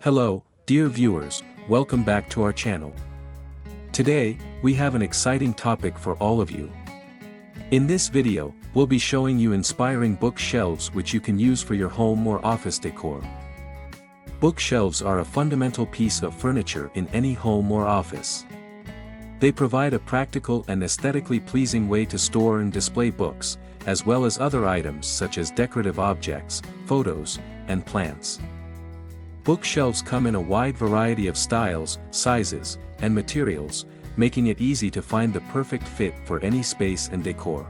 Hello, dear viewers, welcome back to our channel. Today, we have an exciting topic for all of you. In this video, we'll be showing you inspiring bookshelves which you can use for your home or office decor. Bookshelves are a fundamental piece of furniture in any home or office. They provide a practical and aesthetically pleasing way to store and display books, as well as other items such as decorative objects, photos, and plants. Bookshelves come in a wide variety of styles, sizes, and materials, making it easy to find the perfect fit for any space and decor.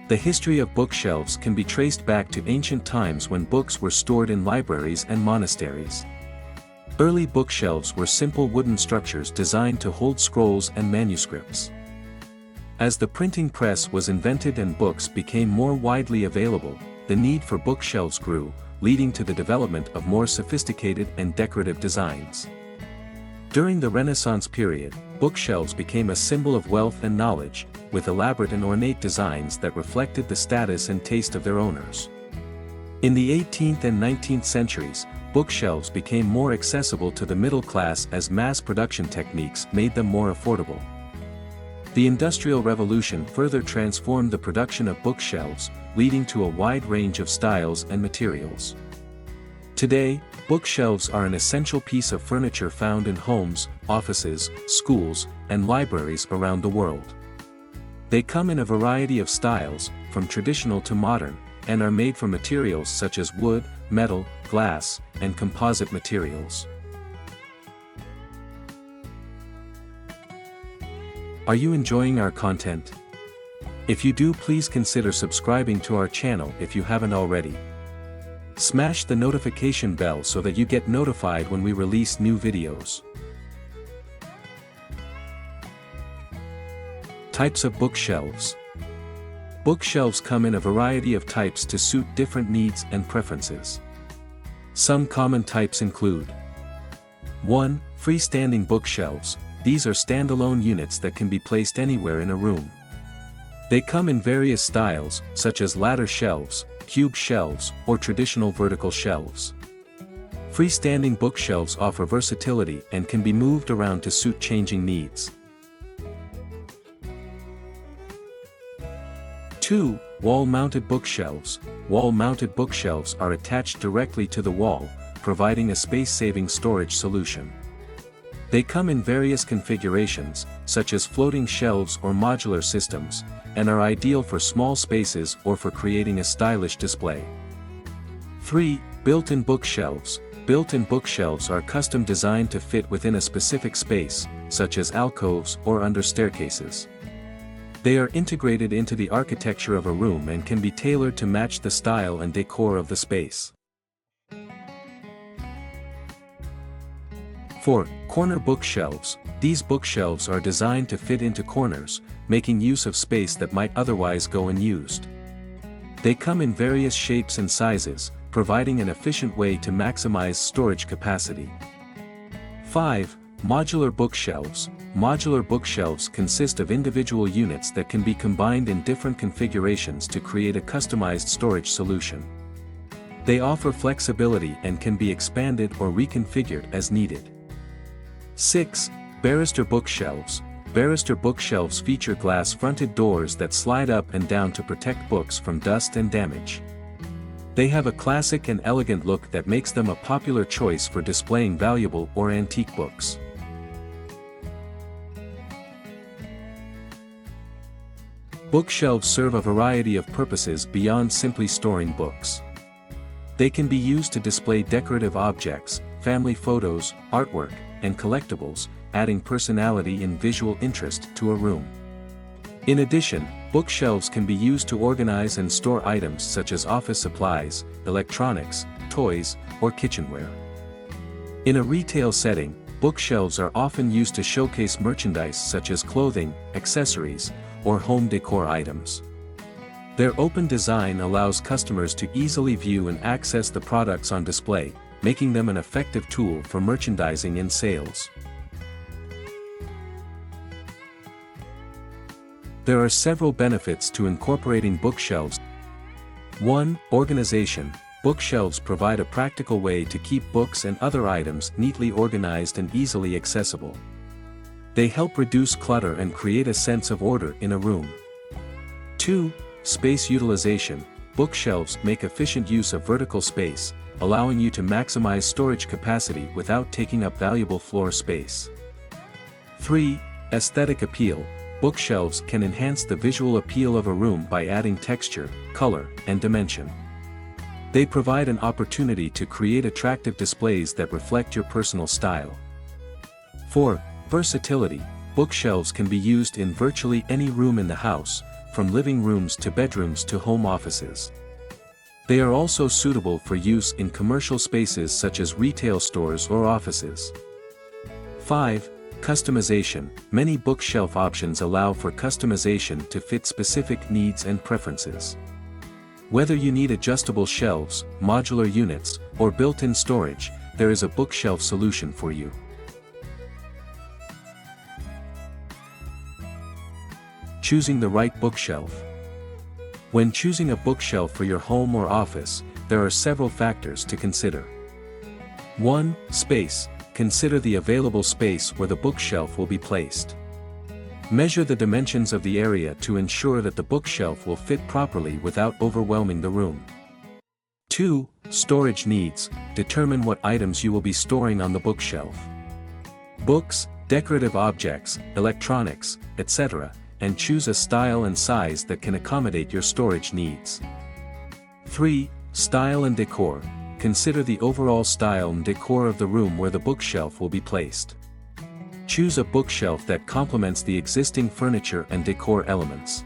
The history of bookshelves can be traced back to ancient times when books were stored in libraries and monasteries. Early bookshelves were simple wooden structures designed to hold scrolls and manuscripts. As the printing press was invented and books became more widely available, the need for bookshelves grew, leading to the development of more sophisticated and decorative designs. During the Renaissance period, bookshelves became a symbol of wealth and knowledge, with elaborate and ornate designs that reflected the status and taste of their owners. In the 18th and 19th centuries, bookshelves became more accessible to the middle class as mass production techniques made them more affordable. The Industrial Revolution further transformed the production of bookshelves, leading to a wide range of styles and materials. Today, bookshelves are an essential piece of furniture found in homes, offices, schools, and libraries around the world. They come in a variety of styles, from traditional to modern, and are made from materials such as wood, metal, glass, and composite materials. Are you enjoying our content? If you do, please consider subscribing to our channel if you haven't already. Smash the notification bell so that you get notified when we release new videos. Types of bookshelves. Bookshelves come in a variety of types to suit different needs and preferences. Some common types include 1. Freestanding bookshelves. These are standalone units that can be placed anywhere in a room. They come in various styles, such as ladder shelves, cube shelves, or traditional vertical shelves. Freestanding bookshelves offer versatility and can be moved around to suit changing needs. 2. Wall-mounted bookshelves. Wall-mounted bookshelves are attached directly to the wall, providing a space-saving storage solution. They come in various configurations, such as floating shelves or modular systems, and are ideal for small spaces or for creating a stylish display. 3. Built-in bookshelves. Built-in bookshelves are custom designed to fit within a specific space, such as alcoves or under staircases. They are integrated into the architecture of a room and can be tailored to match the style and decor of the space. 4. Corner bookshelves. These bookshelves are designed to fit into corners, making use of space that might otherwise go unused. They come in various shapes and sizes, providing an efficient way to maximize storage capacity. 5. Modular bookshelves. Modular bookshelves consist of individual units that can be combined in different configurations to create a customized storage solution. They offer flexibility and can be expanded or reconfigured as needed. 6. Barrister bookshelves. Barrister bookshelves feature glass-fronted doors that slide up and down to protect books from dust and damage. They have a classic and elegant look that makes them a popular choice for displaying valuable or antique books. Bookshelves serve a variety of purposes beyond simply storing books. They can be used to display decorative objects, family photos, artwork, and collectibles, adding personality and visual interest to a room. In addition, bookshelves can be used to organize and store items such as office supplies, electronics, toys, or kitchenware. In a retail setting, bookshelves are often used to showcase merchandise such as clothing, accessories, or home decor items. Their open design allows customers to easily view and access the products on display, making them an effective tool for merchandising and sales. There are several benefits to incorporating bookshelves. 1. Organization. bookshelves provide a practical way to keep books and other items neatly organized and easily accessible. They help reduce clutter and create a sense of order in a room. 2. Space utilization. Bookshelves make efficient use of vertical space, allowing you to maximize storage capacity without taking up valuable floor space. 3. Aesthetic appeal. Bookshelves can enhance the visual appeal of a room by adding texture, color, and dimension. They provide an opportunity to create attractive displays that reflect your personal style. 4. Versatility. Bookshelves can be used in virtually any room in the house, from living rooms to bedrooms to home offices. They are also suitable for use in commercial spaces such as retail stores or offices. 5. Customization. Many bookshelf options allow for customization to fit specific needs and preferences. Whether you need adjustable shelves, modular units, or built-in storage, there is a bookshelf solution for you. Choosing the right bookshelf. When choosing a bookshelf for your home or office, there are several factors to consider. 1. Space. Consider the available space where the bookshelf will be placed. Measure the dimensions of the area to ensure that the bookshelf will fit properly without overwhelming the room. 2. Storage needs. Determine what items you will be storing on the bookshelf. Books, decorative objects, electronics, etc., and choose a style and size that can accommodate your storage needs. 3. Style and decor. Consider the overall style and decor of the room where the bookshelf will be placed. Choose a bookshelf that complements the existing furniture and decor elements.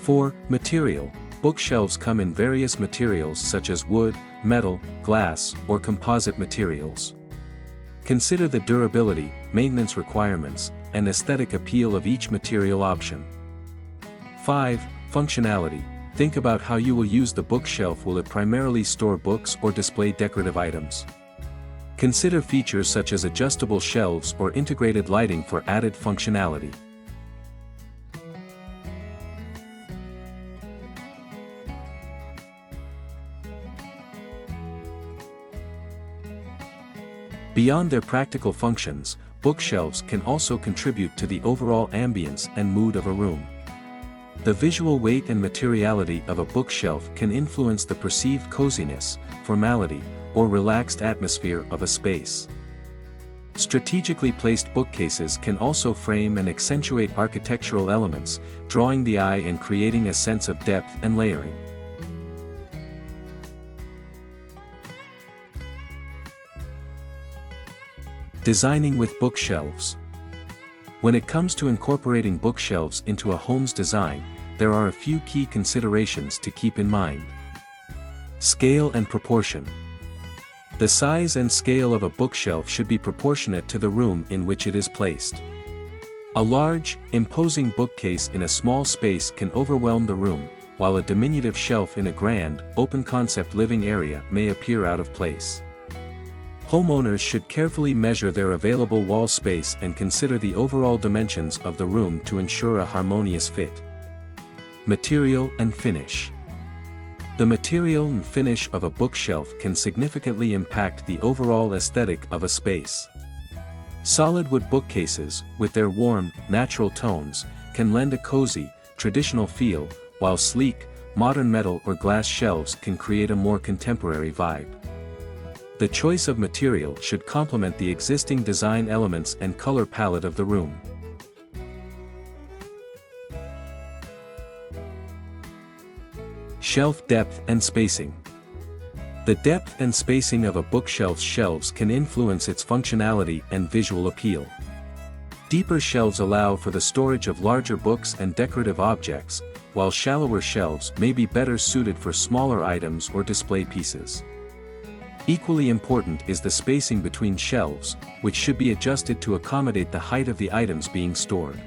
4. Material. Bookshelves come in various materials such as wood, metal, glass, or composite materials. Consider the durability, maintenance requirements, and aesthetic appeal of each material option. 5. Functionality. Think about how you will use the bookshelf. Will it primarily store books or display decorative items? Consider features such as adjustable shelves or integrated lighting for added functionality. Beyond their practical functions, bookshelves can also contribute to the overall ambience and mood of a room. The visual weight and materiality of a bookshelf can influence the perceived coziness, formality, or relaxed atmosphere of a space. Strategically placed bookcases can also frame and accentuate architectural elements, drawing the eye and creating a sense of depth and layering. Designing with bookshelves. When it comes to incorporating bookshelves into a home's design, there are a few key considerations to keep in mind. Scale and proportion. The size and scale of a bookshelf should be proportionate to the room in which it is placed. A large, imposing bookcase in a small space can overwhelm the room, while a diminutive shelf in a grand, open-concept living area may appear out of place. Homeowners should carefully measure their available wall space and consider the overall dimensions of the room to ensure a harmonious fit. Material and finish. The material and finish of a bookshelf can significantly impact the overall aesthetic of a space. Solid wood bookcases, with their warm, natural tones, can lend a cozy, traditional feel, while sleek, modern metal or glass shelves can create a more contemporary vibe. The choice of material should complement the existing design elements and color palette of the room. Shelf depth and spacing. The depth and spacing of a bookshelf's shelves can influence its functionality and visual appeal. Deeper shelves allow for the storage of larger books and decorative objects, while shallower shelves may be better suited for smaller items or display pieces. Equally important is the spacing between shelves, which should be adjusted to accommodate the height of the items being stored.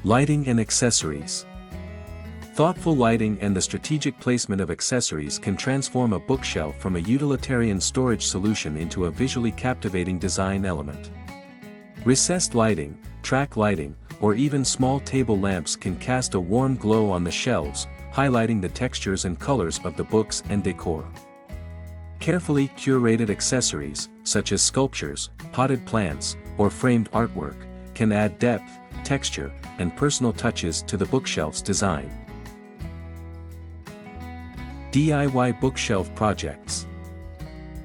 Lighting and accessories. Thoughtful lighting and the strategic placement of accessories can transform a bookshelf from a utilitarian storage solution into a visually captivating design element. Recessed lighting, track lighting, or even small table lamps can cast a warm glow on the shelves, highlighting the textures and colors of the books and decor. Carefully curated accessories, such as sculptures, potted plants, or framed artwork, can add depth, texture, and personal touches to the bookshelf's design. DIY bookshelf projects.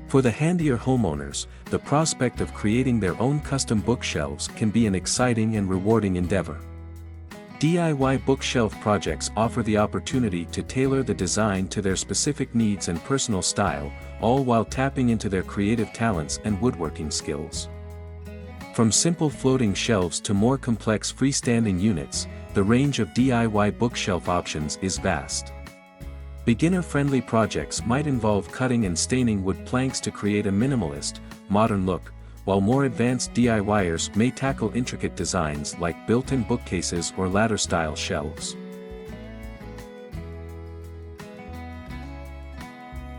For the handier homeowners, the prospect of creating their own custom bookshelves can be an exciting and rewarding endeavor. DIY bookshelf projects offer the opportunity to tailor the design to their specific needs and personal style, all while tapping into their creative talents and woodworking skills. From simple floating shelves to more complex freestanding units, the range of DIY bookshelf options is vast. Beginner-friendly projects might involve cutting and staining wood planks to create a minimalist, modern look, while more advanced DIYers may tackle intricate designs like built-in bookcases or ladder-style shelves.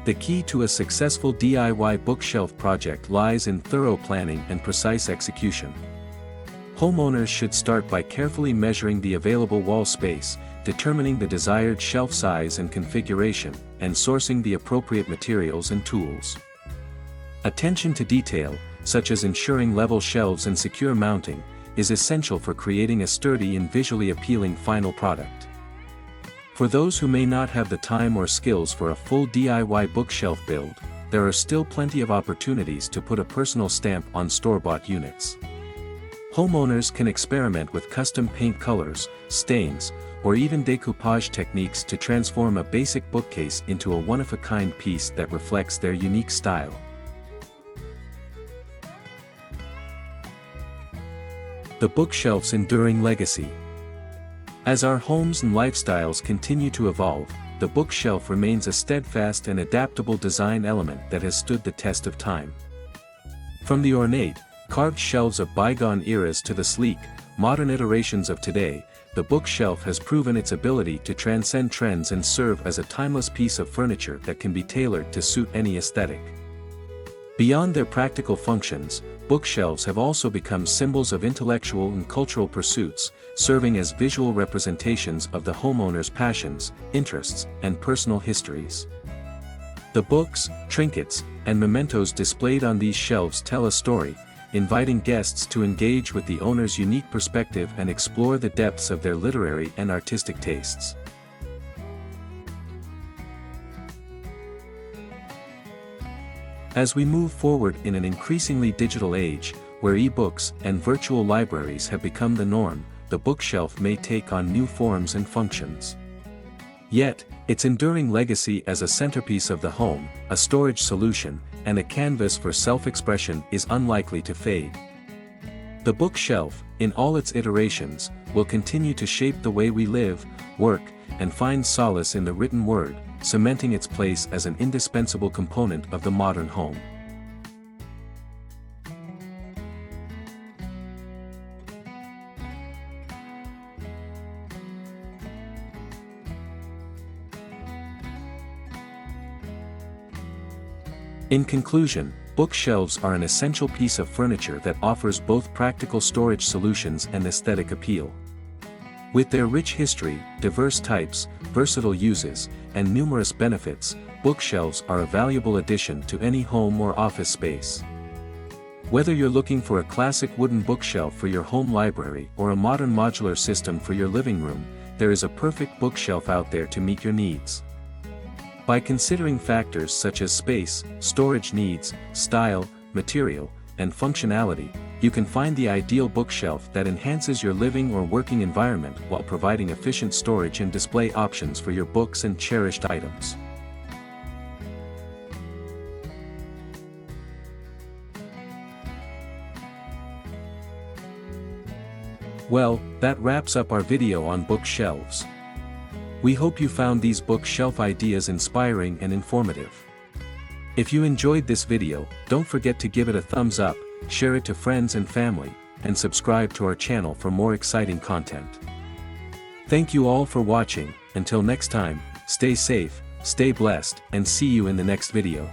The key to a successful DIY bookshelf project lies in thorough planning and precise execution. Homeowners should start by carefully measuring the available wall space, determining the desired shelf size and configuration, and sourcing the appropriate materials and tools. Attention to detail, such as ensuring level shelves and secure mounting, is essential for creating a sturdy and visually appealing final product. For those who may not have the time or skills for a full DIY bookshelf build, there are still plenty of opportunities to put a personal stamp on store-bought units. Homeowners can experiment with custom paint colors, stains, or even decoupage techniques to transform a basic bookcase into a one-of-a-kind piece that reflects their unique style. The bookshelf's enduring legacy. As our homes and lifestyles continue to evolve, the bookshelf remains a steadfast and adaptable design element that has stood the test of time. From the ornate, carved shelves of bygone eras to the sleek, modern iterations of today, the bookshelf has proven its ability to transcend trends and serve as a timeless piece of furniture that can be tailored to suit any aesthetic. Beyond their practical functions, bookshelves have also become symbols of intellectual and cultural pursuits, serving as visual representations of the homeowner's passions, interests, and personal histories. The books, trinkets, and mementos displayed on these shelves tell a story, inviting guests to engage with the owner's unique perspective and explore the depths of their literary and artistic tastes. As we move forward in an increasingly digital age, where e-books and virtual libraries have become the norm, the bookshelf may take on new forms and functions. Yet, its enduring legacy as a centerpiece of the home, a storage solution, and a canvas for self-expression is unlikely to fade. The bookshelf, in all its iterations, will continue to shape the way we live, work, and find solace in the written word, cementing its place as an indispensable component of the modern home. In conclusion, bookshelves are an essential piece of furniture that offers both practical storage solutions and aesthetic appeal. With their rich history, diverse types, versatile uses, and numerous benefits, bookshelves are a valuable addition to any home or office space. Whether you're looking for a classic wooden bookshelf for your home library or a modern modular system for your living room, there is a perfect bookshelf out there to meet your needs. By considering factors such as space, storage needs, style, material, and functionality, you can find the ideal bookshelf that enhances your living or working environment while providing efficient storage and display options for your books and cherished items. Well, that wraps up our video on bookshelves. We hope you found these bookshelf ideas inspiring and informative. If you enjoyed this video, don't forget to give it a thumbs up, share it to friends and family, and subscribe to our channel for more exciting content. Thank you all for watching. Until next time, stay safe, stay blessed, and see you in the next video.